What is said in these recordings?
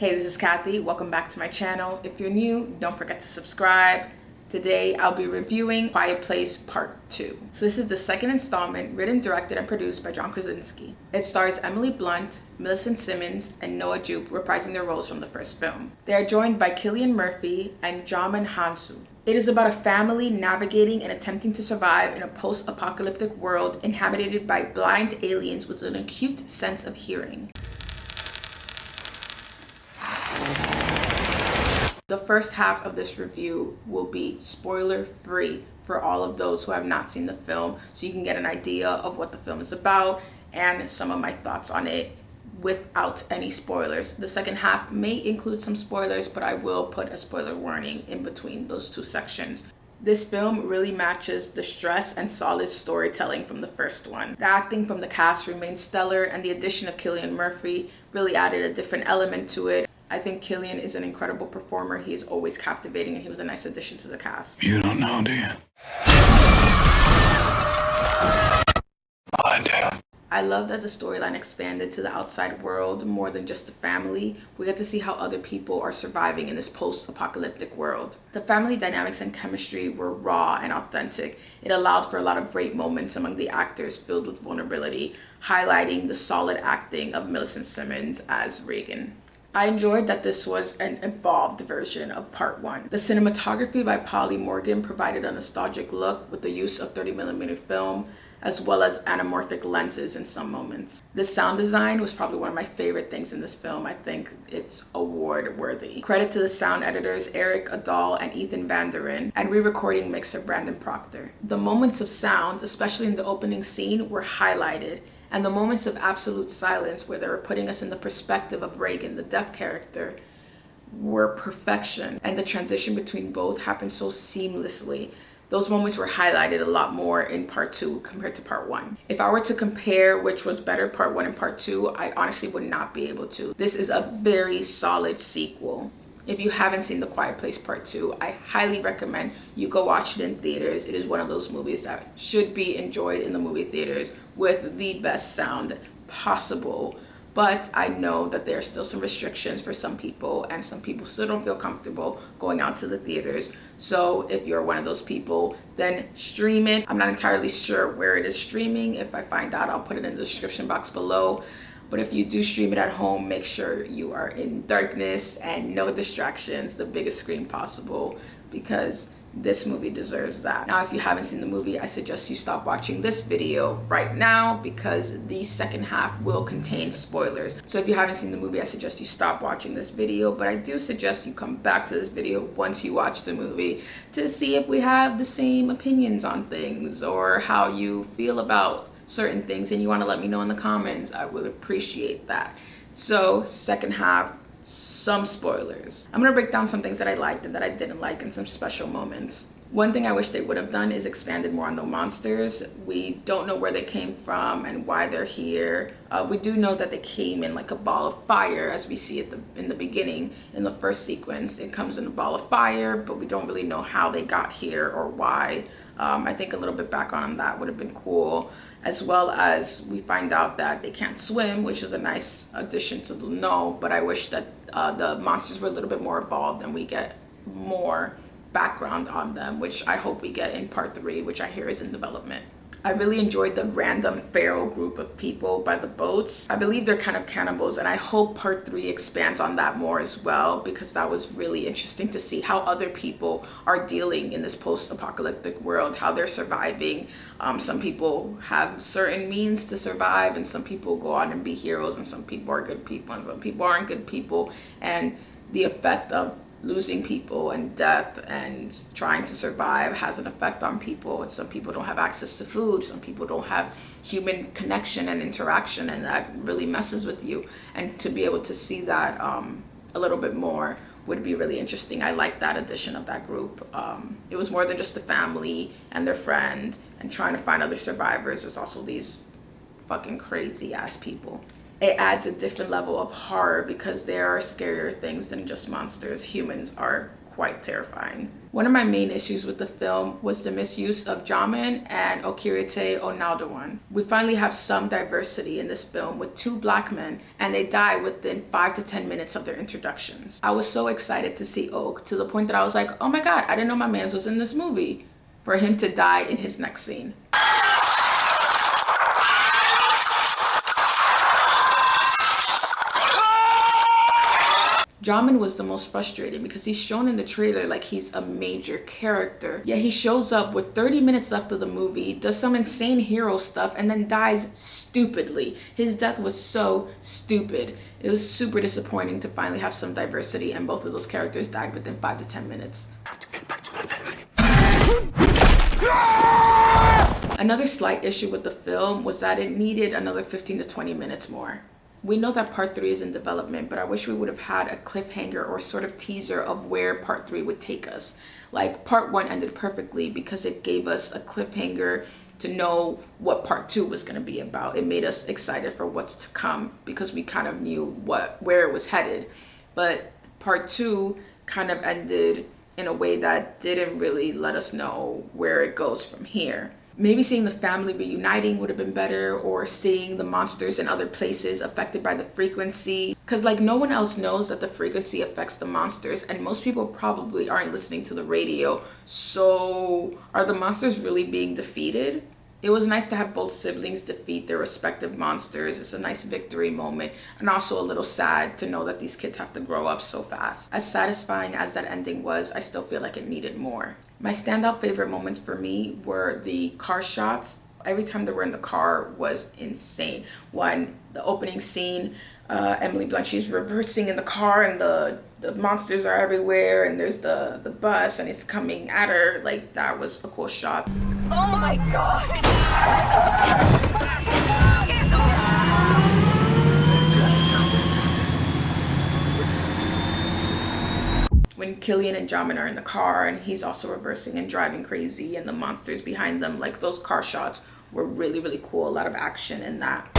Hey, this is Kathy. Welcome back to my channel. If you're new, don't forget to subscribe. Today, I'll be reviewing Quiet Place Part 2. So this is the second installment, written, directed, and produced by John Krasinski. It stars Emily Blunt, Millicent Simmonds, and Noah Jupe reprising their roles from the first film. They are joined by Cillian Murphy and Djimon Hounsou. It is about a family navigating and attempting to survive in a post-apocalyptic world inhabited by blind aliens with an acute sense of hearing. The first half of this review will be spoiler-free for all of those who have not seen the film, so you can get an idea of what the film is about and some of my thoughts on it without any spoilers. The second half may include some spoilers, but I will put a spoiler warning in between those two sections. This film really matches the stress and solid storytelling from the first one. The acting from the cast remains stellar, and the addition of Cillian Murphy really added a different element to it. I think Cillian is an incredible performer. He's always captivating, and he was a nice addition to the cast. You don't know, do you? I do. I love that the storyline expanded to the outside world more than just the family. We get to see how other people are surviving in this post-apocalyptic world. The family dynamics and chemistry were raw and authentic. It allowed for a lot of great moments among the actors filled with vulnerability, highlighting the solid acting of Millicent Simmonds as Regan. I enjoyed that this was an evolved version of Part 1. The cinematography by Polly Morgan provided a nostalgic look with the use of 30mm film, as well as anamorphic lenses in some moments. The sound design was probably one of my favorite things in this film. I think it's award worthy. Credit to the sound editors Eric Adal and Ethan Vanderen, and re-recording mixer Brandon Proctor. The moments of sound, especially in the opening scene, were highlighted, and the moments of absolute silence where they were putting us in the perspective of Regan, the deaf character, were perfection, and the transition between both happened so seamlessly. Those moments were highlighted a lot more in Part 2 compared to Part 1. If I were to compare which was better, Part 1 and Part 2, I honestly would not be able to. This is a very solid sequel. If you haven't seen The Quiet Place Part 2, I highly recommend you go watch it in theaters. It is one of those movies that should be enjoyed in the movie theaters with the best sound possible. But I know that there are still some restrictions for some people, and some people still don't feel comfortable going out to the theaters. So if you're one of those people, then stream it. I'm not entirely sure where it is streaming. If I find out, I'll put it in the description box below. But if you do stream it at home, make sure you are in darkness and no distractions, the biggest screen possible, because this movie deserves that. Now, if you haven't seen the movie, I suggest you stop watching this video right now because the second half will contain spoilers. So if you haven't seen the movie, I suggest you stop watching this video, but I do suggest you come back to this video once you watch the movie to see if we have the same opinions on things or how you feel about certain things, and you want to let me know in the comments. I would appreciate that. So, second half, some spoilers. I'm gonna break down some things that I liked and that I didn't like and some special moments. One thing I wish they would have done is expanded more on the monsters. We don't know where they came from and why they're here. We do know that they came in like a ball of fire, as we see in the beginning, in the first sequence. It comes in a ball of fire, but we don't really know how they got here or why. I think a little bit back on that would have been cool, as well as we find out that they can't swim, which is a nice addition to the know, but I wish that the monsters were a little bit more evolved and we get more background on them, which I hope we get in Part 3, which I hear is in development. I really enjoyed the random feral group of people by the boats. I believe they're kind of cannibals, and I hope Part 3 expands on that more as well, because that was really interesting to see how other people are dealing in this post-apocalyptic world, how they're surviving. Some people have certain means to survive, and some people go on and be heroes, and some people are good people, and some people aren't good people, and the effect of losing people and death and trying to survive has an effect on people. And some people don't have access to food, some people don't have human connection and interaction, and that really messes with you. And to be able to see that a little bit more would be really interesting. I like that addition of that group. It was more than just the family and their friend and trying to find other survivors. There's also these fucking crazy ass people. It adds a different level of horror because there are scarier things than just monsters. Humans are quite terrifying. One of my main issues with the film was the misuse of Jamin and Okirite Onaldawan. We finally have some diversity in this film with 2 black men, and they die within 5 to 10 minutes of their introductions. I was so excited to see Oak, to the point that I was like, oh my god, I didn't know my mans was in this movie, for him to die in his next scene. Jamin was the most frustrating because he's shown in the trailer like he's a major character. Yet he shows up with 30 minutes left of the movie, does some insane hero stuff, and then dies stupidly. His death was so stupid. It was super disappointing to finally have some diversity, and both of those characters died within 5 to 10 minutes. I have to get back to my family. Another slight issue with the film was that it needed another 15 to 20 minutes more. We know that part 3 is in development, but I wish we would have had a cliffhanger or sort of teaser of where part 3 would take us. Like, part 1 ended perfectly because it gave us a cliffhanger to know what part 2 was going to be about. It made us excited for what's to come because we kind of knew where it was headed. But part 2 kind of ended in a way that didn't really let us know where it goes from here. Maybe seeing the family reuniting would have been better, or seeing the monsters in other places affected by the frequency. Because like, no one else knows that the frequency affects the monsters, and most people probably aren't listening to the radio. So are the monsters really being defeated? It was nice to have both siblings defeat their respective monsters. It's a nice victory moment, and also a little sad to know that these kids have to grow up so fast. As satisfying as that ending was, I still feel like it needed more. My standout favorite moments for me were the car shots. Every time they were in the car was insane. One, the opening scene, Emily Blunt, she's reversing in the car, and the monsters are everywhere, and there's the bus, and it's coming at her. Like, that was a cool shot. Oh my god! When Cillian and Jamin are in the car, and he's also reversing and driving crazy, and the monsters behind them, like, those car shots were really, really cool. A lot of action in that.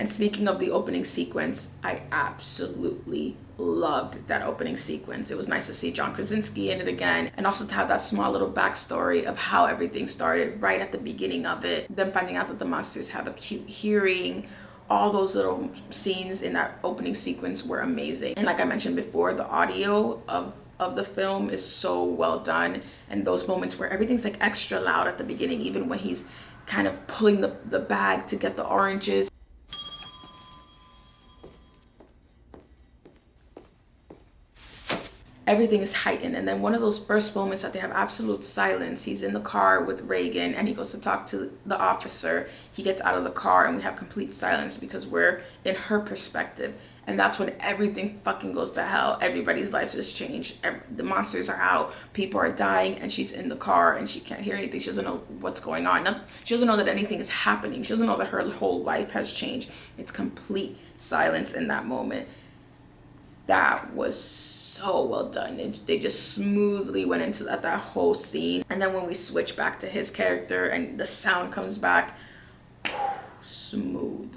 And speaking of the opening sequence, I absolutely loved that opening sequence. It was nice to see John Krasinski in it again, and also to have that small little backstory of how everything started right at the beginning of it. Then finding out that the monsters have acute hearing. All those little scenes in that opening sequence were amazing. And like I mentioned before, the audio of the film is so well done. And those moments where everything's like extra loud at the beginning, even when he's kind of pulling the bag to get the oranges. Everything is heightened. And then one of those first moments that they have absolute silence, he's in the car with Reagan and he goes to talk to the officer. He gets out of the car and we have complete silence because we're in her perspective. And that's when everything fucking goes to hell. Everybody's lives has changed. The monsters are out, people are dying, and she's in the car and she can't hear anything. She doesn't know what's going on. She doesn't know that anything is happening. She doesn't know that her whole life has changed. It's complete silence in that moment. That was so well done. They just smoothly went into that whole scene. And then when we switch back to his character and the sound comes back, smooth.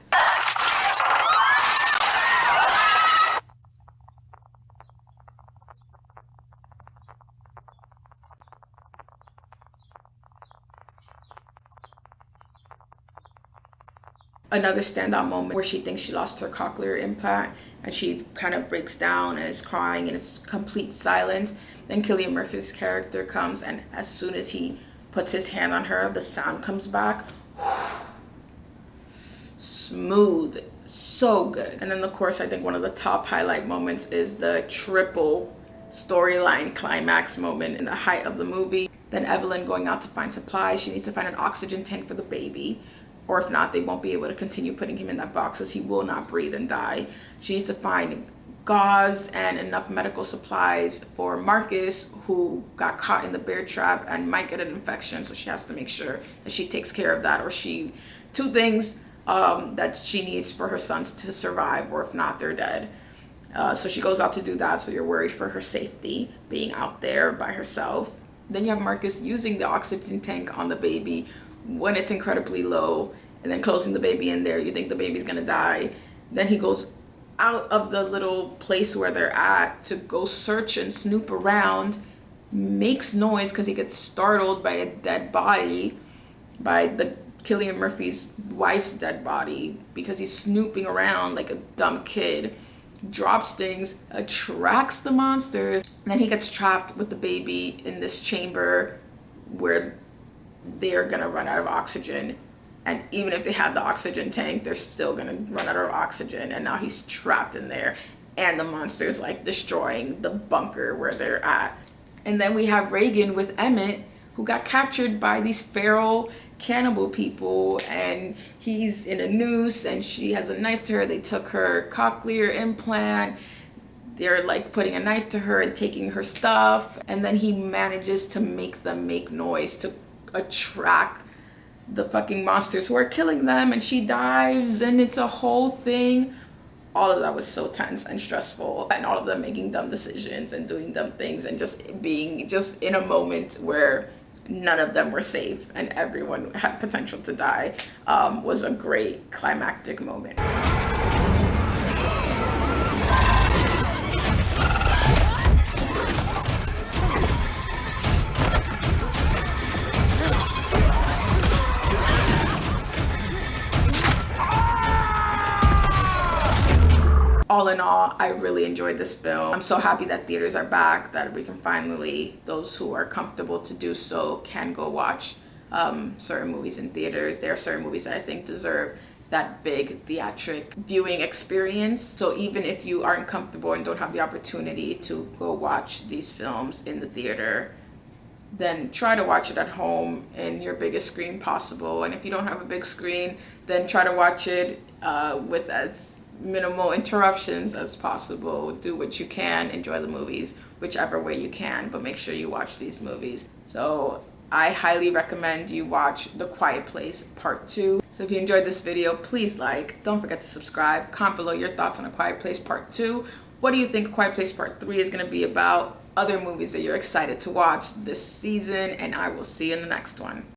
Another standout moment where she thinks she lost her cochlear implant and she kind of breaks down and is crying and it's complete silence. Then Cillian Murphy's character comes, and as soon as he puts his hand on her, the sound comes back. Smooth, so good. And then of course I think one of the top highlight moments is the triple storyline climax moment in the height of the movie. Then Evelyn going out to find supplies. She needs to find an oxygen tank for the baby. Or if not, they won't be able to continue putting him in that box as he will not breathe and die. She needs to find gauze and enough medical supplies for Marcus, who got caught in the bear trap and might get an infection. So she has to make sure that she takes care of that, or two things that she needs for her sons to survive, or if not, they're dead. So she goes out to do that. So you're worried for her safety, being out there by herself. Then you have Marcus using the oxygen tank on the baby when it's incredibly low, and then closing the baby in there. You think the baby's gonna die. Then he goes out of the little place where they're at to go search and snoop around, makes noise because he gets startled by a dead body, by the Cillian Murphy's wife's dead body, because he's snooping around like a dumb kid, drops things, attracts the monsters, and then he gets trapped with the baby in this chamber where they're gonna run out of oxygen. And even if they had the oxygen tank, they're still gonna run out of oxygen, and now he's trapped in there, and the monster's like destroying the bunker where they're at. And then we have Reagan with Emmett, who got captured by these feral cannibal people, and he's in a noose and she has a knife to her. They took her cochlear implant. They're like putting a knife to her and taking her stuff, and then he manages to make them make noise to attract the fucking monsters who are killing them, and she dives, and it's a whole thing. All of that was so tense and stressful, and all of them making dumb decisions and doing dumb things and just being just in a moment where none of them were safe and everyone had potential to die, was a great climactic moment. All in all, I really enjoyed this film. I'm so happy that theaters are back, that we can finally, those who are comfortable to do so, can go watch certain movies in theaters. There are certain movies that I think deserve that big theatric viewing experience. So even if you aren't comfortable and don't have the opportunity to go watch these films in the theater, then try to watch it at home in your biggest screen possible. And if you don't have a big screen, then try to watch it with as minimal interruptions as possible. Do what you can, enjoy the movies whichever way you can, but make sure you watch these movies. So I highly recommend you watch The Quiet Place Part 2. So if you enjoyed this video, please like, don't forget to subscribe, comment below your thoughts on A Quiet Place Part 2. What do you think A Quiet Place Part 3 is going to be about? Other movies that you're excited to watch this season, and I will see you in the next one.